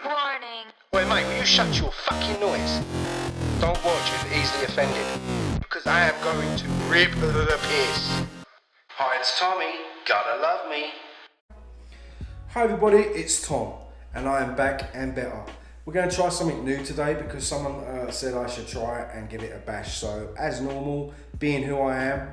Warning. Wait, mate, will you shut your fucking noise? Don't watch if easily offended, because I am going to rip the piss. Hi, it's Tommy. Gotta love me. Hi everybody, it's Tom, and I am back and better. We're going to try something new today because someone said I should try it and give it a bash. So, as normal, being who I am,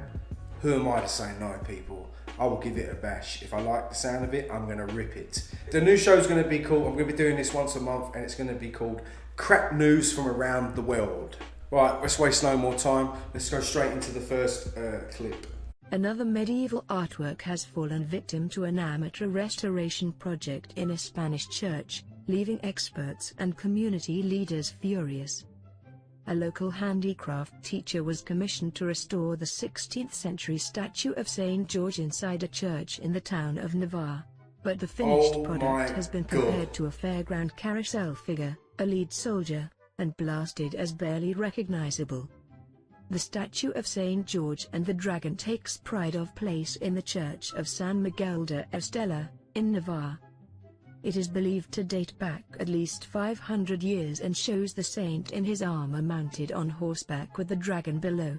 who am I to say no, people? I will give it a bash. If I like the sound of it, I'm going to rip it. The new show is going to be called, I'm going to be doing this once a month, and it's going to be called Crap News from Around the World. Right, let's waste no more time. Let's go straight into the first clip. Another medieval artwork has fallen victim to an amateur restoration project in a Spanish church, leaving experts and community leaders furious. A local handicraft teacher was commissioned to restore the 16th century statue of St. George inside a church in the town of Navarre. But the finished product has been compared to a fairground carousel figure, a lead soldier, and blasted as barely recognizable. The statue of St. George and the dragon takes pride of place in the church of San Miguel de Estella, in Navarre. It is believed to date back at least 500 years and shows the saint in his armor mounted on horseback with the dragon below.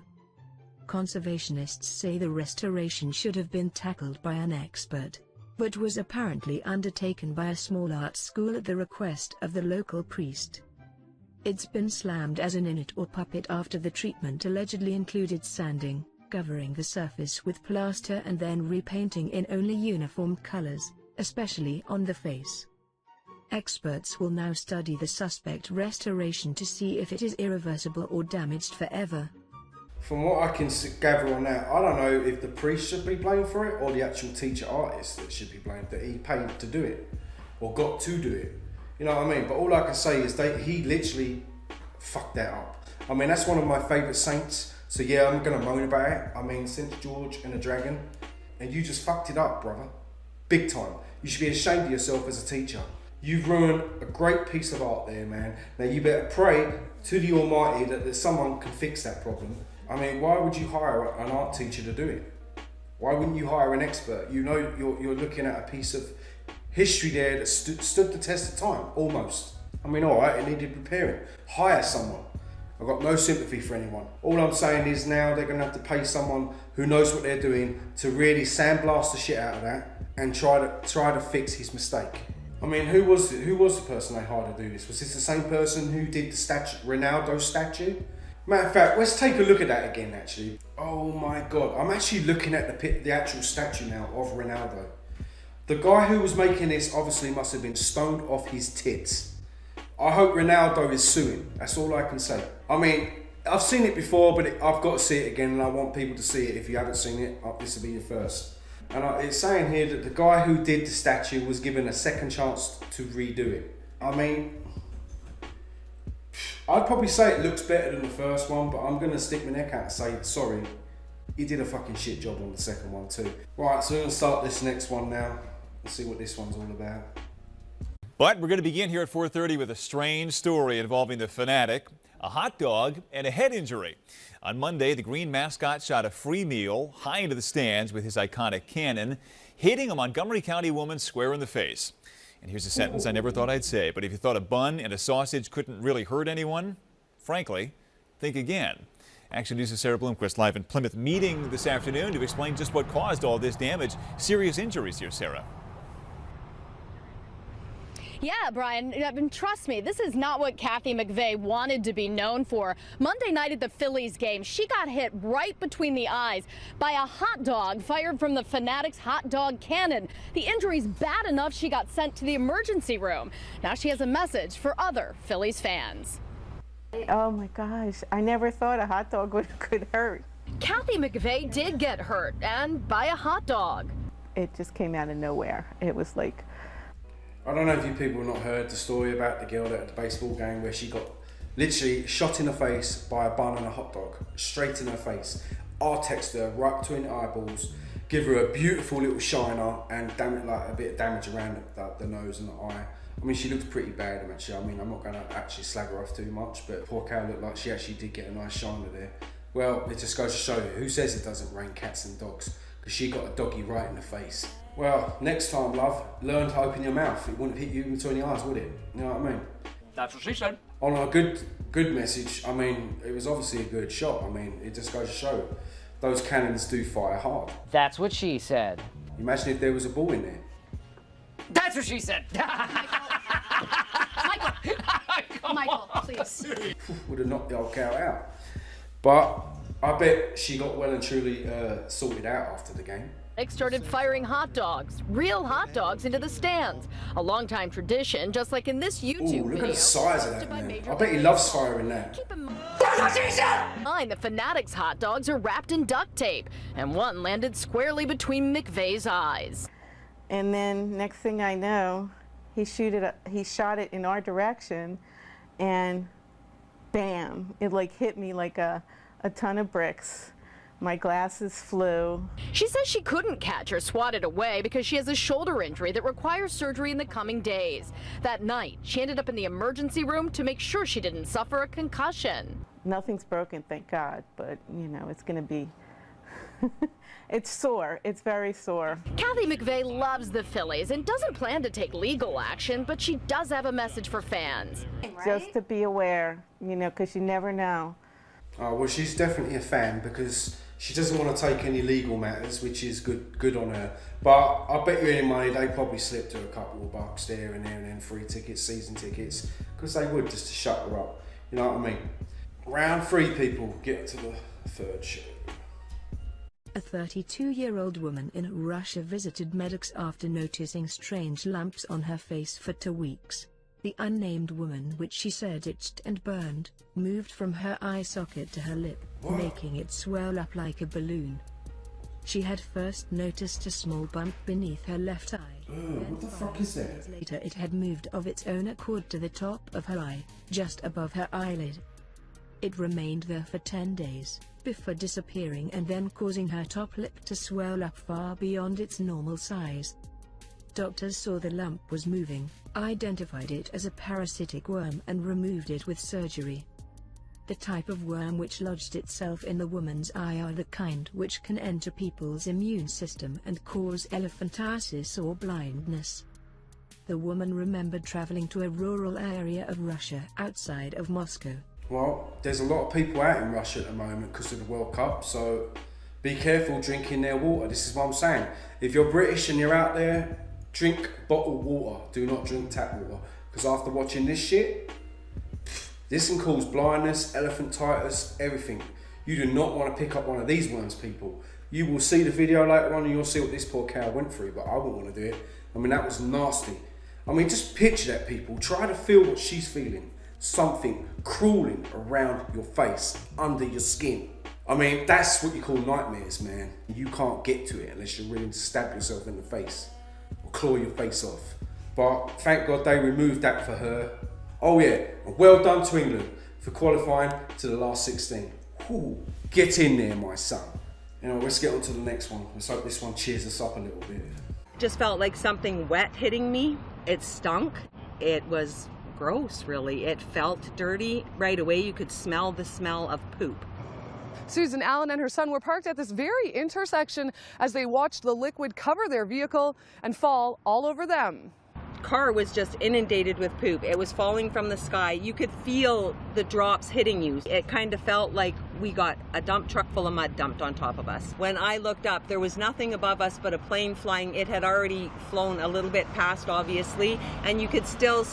Conservationists say the restoration should have been tackled by an expert, but was apparently undertaken by a small art school at the request of the local priest. It's been slammed as an init or puppet after the treatment allegedly included sanding, covering the surface with plaster and then repainting in only uniform colors, especially on the face. Experts will now study the suspect restoration to see if it is irreversible or damaged forever. From what I can gather on that, I don't know if the priest should be blamed for it or the actual teacher artist that should be blamed, that he paid to do it or got to do it. You know what I mean? But all I can say is he literally fucked that up. I mean, that's one of my favourite saints. So yeah, I'm going to moan about it. I mean, St. George and the dragon. And you just fucked it up, brother. Big time. You should be ashamed of yourself as a teacher. You've ruined a great piece of art there, man. Now you better pray to the Almighty that someone can fix that problem. I mean, why would you hire an art teacher to do it? Why wouldn't you hire an expert? You know you're looking at a piece of history there that stood the test of time, almost. I mean, alright, it needed repairing. Hire someone. I've got no sympathy for anyone. All I'm saying is now they're going to have to pay someone who knows what they're doing to really sandblast the shit out of that and try to fix his mistake. I mean, who was the person they hired to do this? Was this the same person who did the Ronaldo statue? Matter of fact, let's take a look at that again, actually. Oh my God, I'm actually looking at the actual statue now of Ronaldo. The guy who was making this obviously must have been stoned off his tits. I hope Ronaldo is suing. That's all I can say. I mean, I've seen it before, but I've got to see it again, and I want people to see it. If you haven't seen it, this will be your first. And it's saying here that the guy who did the statue was given a second chance to redo it. I mean, I'd probably say it looks better than the first one, but I'm going to stick my neck out and say, sorry, he did a fucking shit job on the second one too. Right, so we're going to start this next one now. Let's see what this one's all about. But we're going to begin here at 4:30 with a strange story involving the Fanatic, a hot dog, and a head injury. On Monday, the green mascot shot a free meal high into the stands with his iconic cannon, hitting a Montgomery County woman square in the face. And here's a sentence I never thought I'd say, but if you thought a bun and a sausage couldn't really hurt anyone, frankly, think again. Action News' Sarah Bloomquist live in Plymouth, meeting this afternoon to explain just what caused all this damage. Serious injuries here, Sarah. Yeah, Brian, I mean, trust me, this is not what Kathy McVeigh wanted to be known for. Monday night at the Phillies game, she got hit right between the eyes by a hot dog fired from the Fanatics hot dog cannon. The injury's bad enough she got sent to the emergency room. Now she has a message for other Phillies fans. Oh my gosh, I never thought a hot dog could hurt. Kathy McVeigh did get hurt, and by a hot dog. It just came out of nowhere. It was like, I don't know if you people have not heard the story about the girl at the baseball game where she got literally shot in the face by a bun and a hot dog, straight in her face. I texted her right between the eyeballs, give her a beautiful little shiner and like a bit of damage around the nose and the eye. I mean, she looked pretty bad actually. I mean, I'm not going to actually slag her off too much, but poor cow looked like she actually did get a nice shiner there. Well, it just goes to show you, who says it doesn't rain cats and dogs? Because she got a doggy right in the face. Well, next time, love, learn to open your mouth. It wouldn't hit you in between the eyes, would it? You know what I mean? That's what she said. On a good message, I mean, it was obviously a good shot. I mean, it just goes to show those cannons do fire hard. That's what she said. Imagine if there was a ball in there. That's what she said. Michael, please. Would have knocked the old cow out. But I bet she got well and truly sorted out after the game. Started firing hot dogs, real hot dogs, into the stands. A longtime tradition, just like in this YouTube Ooh, look video. at the size of that, man. I bet he loves firing that. Keep in mind, the Fanatics hot dogs are wrapped in duct tape, and one landed squarely between McVay's eyes. And then next thing I know, he shot it in our direction, and bam, it like hit me like a ton of bricks. My glasses flew. She says she couldn't catch or swat it away because she has a shoulder injury that requires surgery in the coming days. That night, she ended up in the emergency room to make sure she didn't suffer a concussion. Nothing's broken, thank God, but you know, it's gonna be, it's sore, it's very sore. Kathy McVay loves the Phillies and doesn't plan to take legal action, but she does have a message for fans. Just to be aware, you know, because you never know. Oh, well, she's definitely a fan because she doesn't want to take any legal matters, which is good on her. But I bet you any money they probably slipped her a couple of bucks there and then free tickets, season tickets, because they would just to shut her up. You know what I mean? Round 3 people get to the 3rd show. A 32-year-old woman in Russia visited medics after noticing strange lumps on her face for 2 weeks. The unnamed woman, which she said itched and burned, moved from her eye socket to her lip, making it swell up like a balloon. She had first noticed a small bump beneath her left eye. What the fuck is that? Later it had moved of its own accord to the top of her eye, just above her eyelid. It remained there for 10 days, before disappearing and then causing her top lip to swell up far beyond its normal size. Doctors saw the lump was moving, identified it as a parasitic worm and removed it with surgery. The type of worm which lodged itself in the woman's eye are the kind which can enter people's immune system and cause elephantiasis or blindness. The woman remembered traveling to a rural area of Russia outside of Moscow. Well, there's a lot of people out in Russia at the moment because of the World Cup, so be careful drinking their water. This is what I'm saying. If you're British and you're out there, drink bottled water. Do not drink tap water. Because after watching this shit, this can cause blindness, elephantitis, everything. You do not want to pick up one of these worms, people. You will see the video later on and you'll see what this poor cow went through, but I wouldn't want to do it. I mean, that was nasty. I mean, just picture that, people. Try to feel what she's feeling. Something crawling around your face, under your skin. I mean, that's what you call nightmares, man. You can't get to it unless you're willing to stab yourself in the face or claw your face off. But thank God they removed that for her. Oh yeah, and well done to England for qualifying to the last 16. Whew, get in there, my son. You know, let's get on to the next one. Let's hope this one cheers us up a little bit. Just felt like something wet hitting me. It stunk. It was gross, really. It felt dirty. Right away, you could smell the smell of poop. Susan Allen and her son were parked at this very intersection as they watched the liquid cover their vehicle and fall all over them. Car was just inundated with poop. It was falling from the sky. You could feel the drops hitting you. It kind of felt like we got a dump truck full of mud dumped on top of us. When I looked up, there was nothing above us but a plane flying. It had already flown a little bit past, obviously, and you could still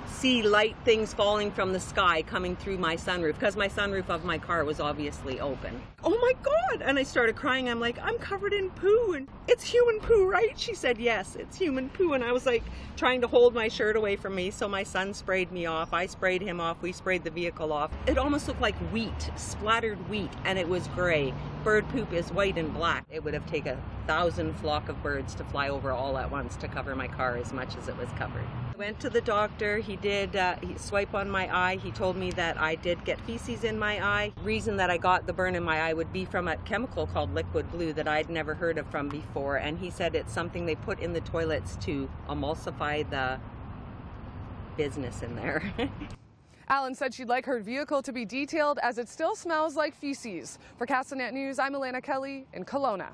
see light things falling from the sky coming through my sunroof, because my sunroof of my car was obviously open. Oh my God! And I started crying. I'm like, I'm covered in poo, and it's human poo, right? She said, yes, it's human poo. And I was like trying to hold my shirt away from me, so my son sprayed me off. I sprayed him off. We sprayed the vehicle off. It almost looked like wheat, splattered wheat, and it was gray. Bird poop is white and black. It would have taken 1,000 flock of birds to fly over all at once to cover my car as much as it was covered. I went to the doctor. He did swipe on my eye. He told me that I did get feces in my eye. The reason that I got the burn in my eye would be from a chemical called liquid blue that I'd never heard of from before. And he said it's something they put in the toilets to emulsify the business in there. Allen said she'd like her vehicle to be detailed as it still smells like feces. For Castanet News, I'm Alana Kelly in Kelowna.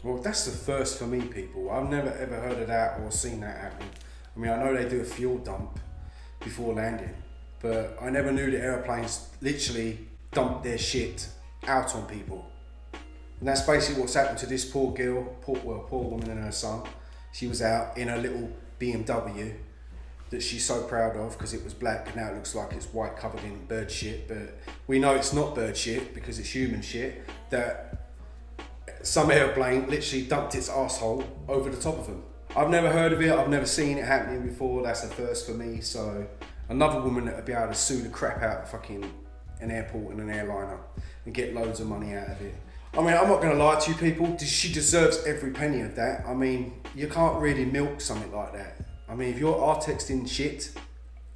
Well, that's the first for me, people. I've never ever heard of that or seen that happen. I mean, I know they do a fuel dump before landing, but I never knew the airplanes literally dump their shit out on people. And that's basically what's happened to this poor girl, poor woman and her son. She was out in a little BMW that she's so proud of because it was black and now it looks like it's white covered in bird shit, but we know it's not bird shit because it's human shit, that some airplane literally dumped its asshole over the top of them. I've never heard of it, I've never seen it happening before, that's a first for me. So another woman that would be able to sue the crap out of fucking an airport and an airliner and get loads of money out of it. I mean, I'm not going to lie to you people, she deserves every penny of that. I mean, you can't really milk something like that. I mean, if you're R-texting shit,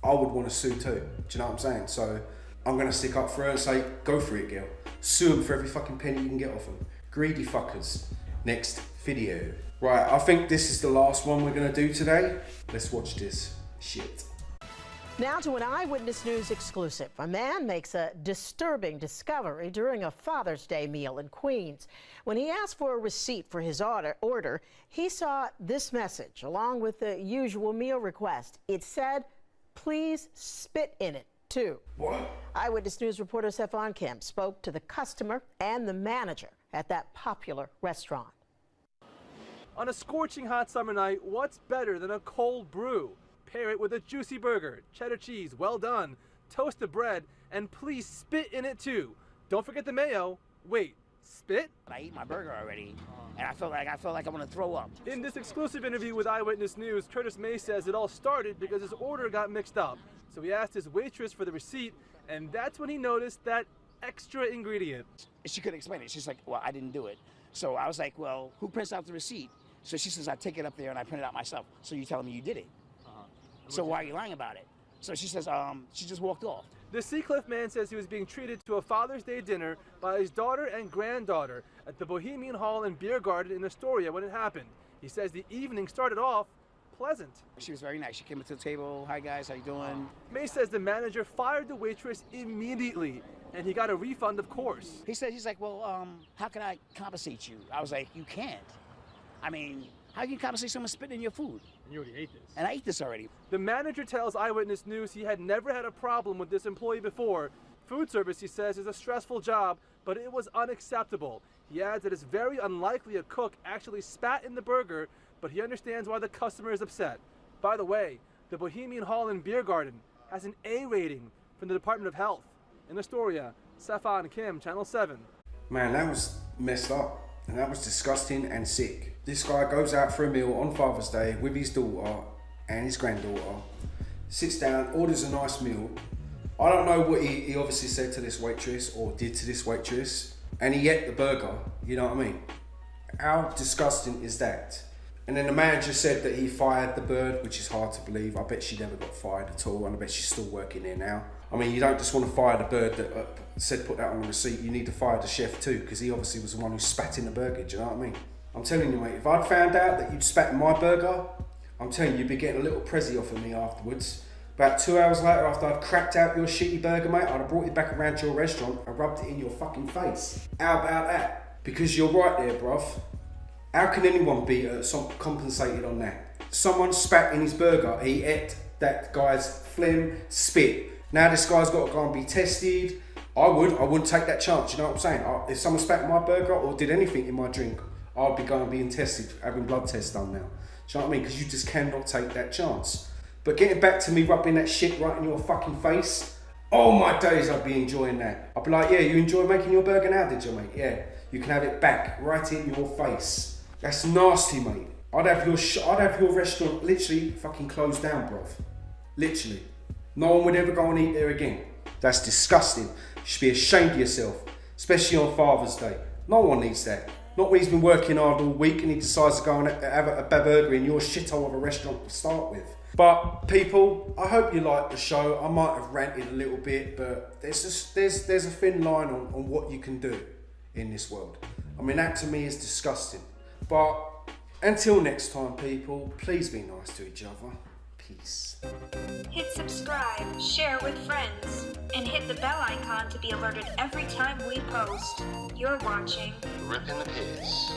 I would want to sue too. Do you know what I'm saying? So I'm going to stick up for her and say, go for it, girl. Sue them for every fucking penny you can get off them. Greedy fuckers. Next video. Right, I think this is the last one we're going to do today. Let's watch this shit. Now to an Eyewitness News exclusive. A man makes a disturbing discovery during a Father's Day meal in Queens. When he asked for a receipt for his order, he saw this message along with the usual meal request. It said, please spit in it, too. What? Eyewitness News reporter Stefan Kim spoke to the customer and the manager at that popular restaurant. On a scorching hot summer night, what's better than a cold brew? Pair it with a juicy burger, cheddar cheese, well done, toasted bread, and please spit in it too. Don't forget the mayo. Wait, spit? I ate my burger already, and I felt like I want to throw up. In this exclusive interview with Eyewitness News, Curtis May says it all started because his order got mixed up. So he asked his waitress for the receipt, and that's when he noticed that extra ingredient. She couldn't explain it. She's like, well, I didn't do it. So I was like, well, who prints out the receipt? So she says, I take it up there and I print it out myself. So you're telling me you did it? So why are you lying about it? So she says, she just walked off. The Seacliff man says he was being treated to a Father's Day dinner by his daughter and granddaughter at the Bohemian Hall and Beer Garden in Astoria when it happened. He says the evening started off pleasant. She was very nice. She came up to the table. Hi guys, how you doing? May says the manager fired the waitress immediately and he got a refund, of course. He's like, well, how can I compensate you? I was like, you can't. I mean, how can you compensate someone spitting in your food? And you already ate this. And I ate this already. The manager tells Eyewitness News he had never had a problem with this employee before. Food service, he says, is a stressful job, but it was unacceptable. He adds that it's very unlikely a cook actually spat in the burger, but he understands why the customer is upset. By the way, the Bohemian Hall and Beer Garden has an A rating from the Department of Health. In Astoria, Stefan Kim, Channel 7. Man, that was messed up. And that was disgusting and sick. This guy goes out for a meal on Father's Day with his daughter and his granddaughter, sits down, orders a nice meal. I don't know what he obviously said to this waitress or did to this waitress, and he ate the burger, you know what I mean? How disgusting is that? And then the manager said that he fired the bird, which is hard to believe. I bet she never got fired at all, and I bet she's still working there now. I mean, you don't just want to fire the bird that said put that on the receipt, you need to fire the chef too, because he obviously was the one who spat in the burger, do you know what I mean? I'm telling you, mate, if I'd found out that you'd spat in my burger, I'm telling you, you'd be getting a little prezzy off of me afterwards. About 2 hours later, after I'd cracked out your shitty burger, mate, I'd have brought it back around to your restaurant and rubbed it in your fucking face. How about that? Because you're right there, bruv. How can anyone be compensated on that? Someone spat in his burger, he ate that guy's phlegm, spit. Now this guy's got to go and be tested. I wouldn't take that chance, you know what I'm saying? If someone spat in my burger or did anything in my drink, I'd be going and being tested, having blood tests done now. Do you know what I mean? Because you just cannot take that chance. But getting back to me rubbing that shit right in your fucking face, oh my days, I'd be enjoying that. I'd be like, yeah, you enjoy making your burger now, did you, mate? Yeah, you can have it back right in your face. That's nasty, mate. I'd have your restaurant literally fucking closed down, bruv. Literally. No one would ever go and eat there again. That's disgusting. You should be ashamed of yourself, especially on Father's Day. No one needs that. Not when he's been working hard all week and he decides to go and have a burger in your shithole of a restaurant to start with. But people, I hope you liked the show. I might have ranted a little bit, but there's a thin line on what you can do in this world. I mean, that to me is disgusting. But until next time, people, please be nice to each other. Peace. Hit subscribe, share with friends, and hit the bell icon to be alerted every time we post. You're watching Ripping the Piss.